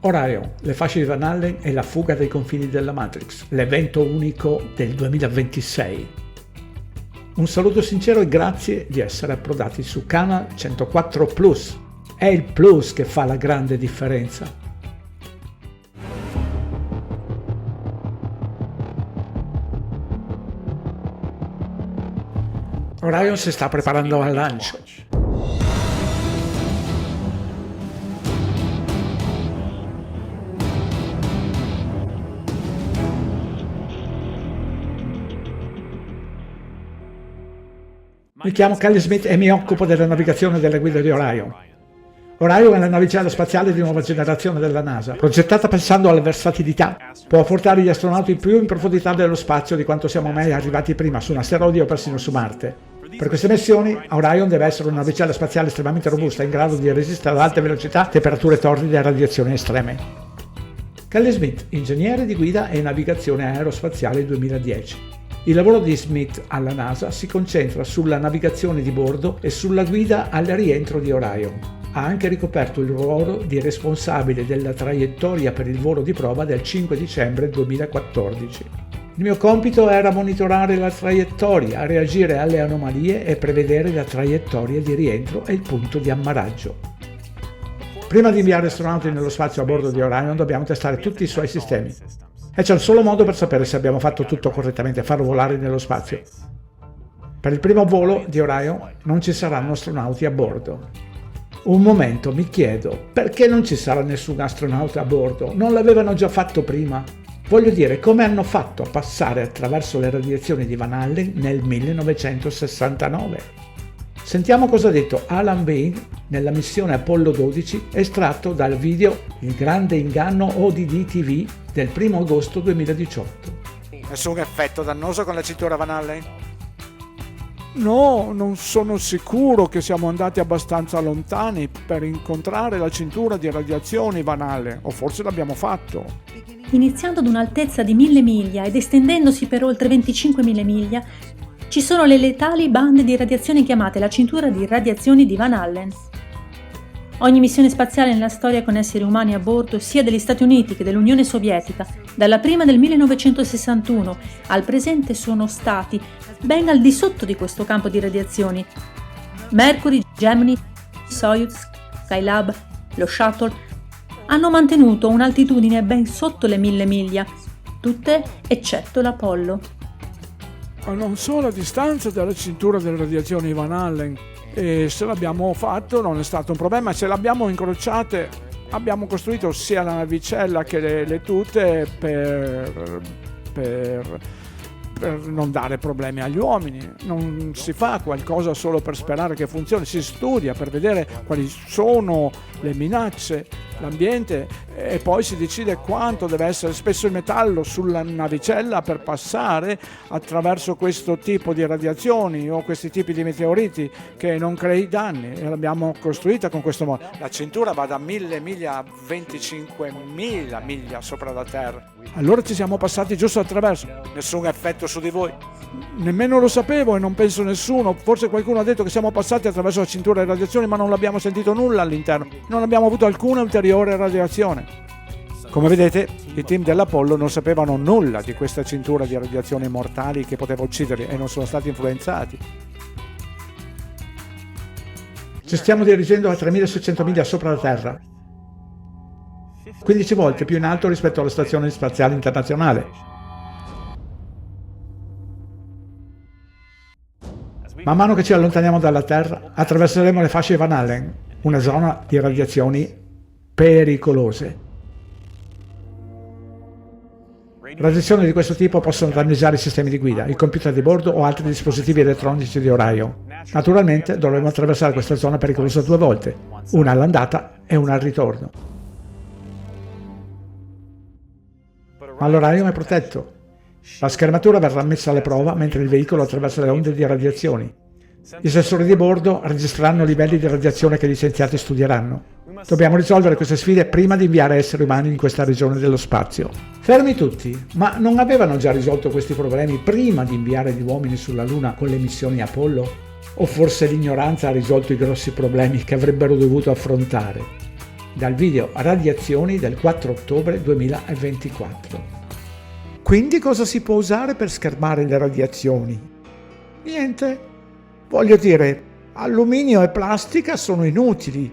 Orion, le fasce di Van Allen e la fuga dai confini della Matrix, l'evento unico del 2026. Un saluto sincero e grazie di essere approdati su Canal 104 Plus. È il plus che fa la grande differenza. Orion si sta preparando al lancio. Mi chiamo Kelly Smith e mi occupo della navigazione delle guide di Orion. Orion è la navicella spaziale di nuova generazione della NASA, progettata pensando alla versatilità. Può portare gli astronauti più in profondità dello spazio di quanto siamo mai arrivati prima su un asteroide o persino su Marte. Per queste missioni, Orion deve essere una navicella spaziale estremamente robusta, in grado di resistere ad alte velocità, temperature torride e radiazioni estreme. Kelly Smith, ingegnere di guida e navigazione aerospaziale 2010. Il lavoro di Smith alla NASA si concentra sulla navigazione di bordo e sulla guida al rientro di Orion. Ha anche ricoperto il ruolo di responsabile della traiettoria per il volo di prova del 5 dicembre 2014. Il mio compito era monitorare la traiettoria, reagire alle anomalie e prevedere la traiettoria di rientro e il punto di ammaraggio. Prima di inviare astronauti nello spazio a bordo di Orion dobbiamo testare tutti i suoi sistemi. E c'è un solo modo per sapere se abbiamo fatto tutto correttamente, farlo volare nello spazio. Per il primo volo di Orion non ci saranno astronauti a bordo. Un momento, mi chiedo, perché non ci sarà nessun astronauta a bordo? Non l'avevano già fatto prima? Voglio dire, come hanno fatto a passare attraverso le radiazioni di Van Allen nel 1969? Sentiamo cosa ha detto Alan Bain nella missione Apollo 12, estratto dal video Il grande inganno ODD TV del 1 agosto 2018. Nessun effetto dannoso con la cintura Van Allen? No, non sono sicuro che siamo andati abbastanza lontani per incontrare la cintura di radiazioni Van Allen, o forse l'abbiamo fatto. Iniziando ad un'altezza di 1000 miglia ed estendendosi per oltre 25.000 miglia, ci sono le letali bande di radiazioni chiamate la cintura di radiazioni di Van Allen. Ogni missione spaziale nella storia con esseri umani a bordo, sia degli Stati Uniti che dell'Unione Sovietica, dalla prima del 1961 al presente, sono stati ben al di sotto di questo campo di radiazioni. Mercury, Gemini, Soyuz, Skylab, lo Shuttle hanno mantenuto un'altitudine ben sotto le 1000 miglia, tutte eccetto l'Apollo. Ma non sono a distanza dalla cintura delle radiazioni Van Allen, e se l'abbiamo fatto non è stato un problema. Se l'abbiamo incrociate, abbiamo costruito sia la navicella che le tute per non dare problemi agli uomini. Non si fa qualcosa solo per sperare che funzioni, si studia per vedere quali sono le minacce, l'ambiente, e poi si decide quanto deve essere spesso il metallo sulla navicella per passare attraverso questo tipo di radiazioni o questi tipi di meteoriti che non crei danni, e l'abbiamo costruita con questo modo. La cintura va da 1000 miglia a 25.000 miglia sopra la Terra. Allora ci siamo passati giusto attraverso. Nessun effetto su di voi? Nemmeno lo sapevo e non penso nessuno. Forse qualcuno ha detto che siamo passati attraverso la cintura di radiazioni, ma non l'abbiamo sentito nulla all'interno. Non abbiamo avuto alcuna ulteriore radiazione. Come vedete, i team dell'Apollo non sapevano nulla di questa cintura di radiazioni mortali che poteva ucciderli e non sono stati influenzati. Ci stiamo dirigendo a 3600 miglia sopra la Terra, 15 volte più in alto rispetto alla Stazione Spaziale Internazionale. Man mano che ci allontaniamo dalla Terra, attraverseremo le fasce Van Allen, una zona di radiazioni pericolose. Radiazioni di questo tipo possono danneggiare i sistemi di guida, il computer di bordo o altri dispositivi elettronici di Orion. Naturalmente dovremo attraversare questa zona pericolosa 2 volte, una all'andata e una al ritorno. Ma l'Orion è protetto. La schermatura verrà messa alla prova mentre il veicolo attraversa le onde di radiazioni. I sensori di bordo registreranno livelli di radiazione che gli scienziati studieranno. Dobbiamo risolvere queste sfide prima di inviare esseri umani in questa regione dello spazio. Fermi tutti, ma non avevano già risolto questi problemi prima di inviare gli uomini sulla Luna con le missioni Apollo? O forse l'ignoranza ha risolto i grossi problemi che avrebbero dovuto affrontare? dal video Radiazioni del 4 ottobre 2024. Quindi cosa si può usare per schermare le radiazioni? Niente. Voglio dire, alluminio e plastica sono inutili,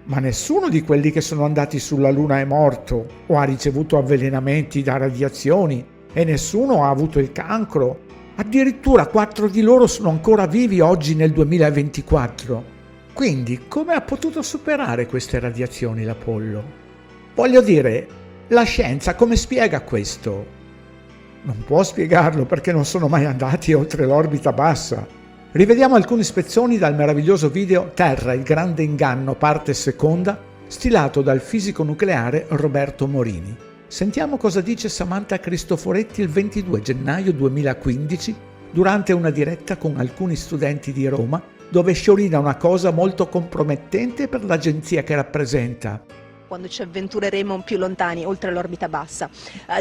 ma nessuno di quelli che sono andati sulla Luna è morto o ha ricevuto avvelenamenti da radiazioni e nessuno ha avuto il cancro. Addirittura 4 di loro sono ancora vivi oggi nel 2024. Quindi come ha potuto superare queste radiazioni l'Apollo? Voglio dire, la scienza come spiega questo? Non può spiegarlo perché non sono mai andati oltre l'orbita bassa. Rivediamo alcuni spezzoni dal meraviglioso video Terra, il grande inganno, parte seconda, stilato dal fisico nucleare Roberto Morini. Sentiamo cosa dice Samantha Cristoforetti il 22 gennaio 2015 durante una diretta con alcuni studenti di Roma, dove sciorina una cosa molto compromettente per l'agenzia che rappresenta. Quando ci avventureremo più lontani, oltre l'orbita bassa.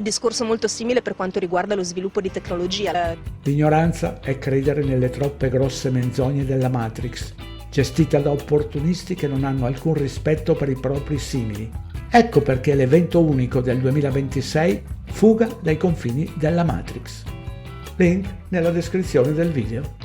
Discorso molto simile per quanto riguarda lo sviluppo di tecnologia. L'ignoranza è credere nelle troppe grosse menzogne della Matrix, gestita da opportunisti che non hanno alcun rispetto per i propri simili. Ecco perché l'evento unico del 2026 fuga dai confini della Matrix. Link nella descrizione del video.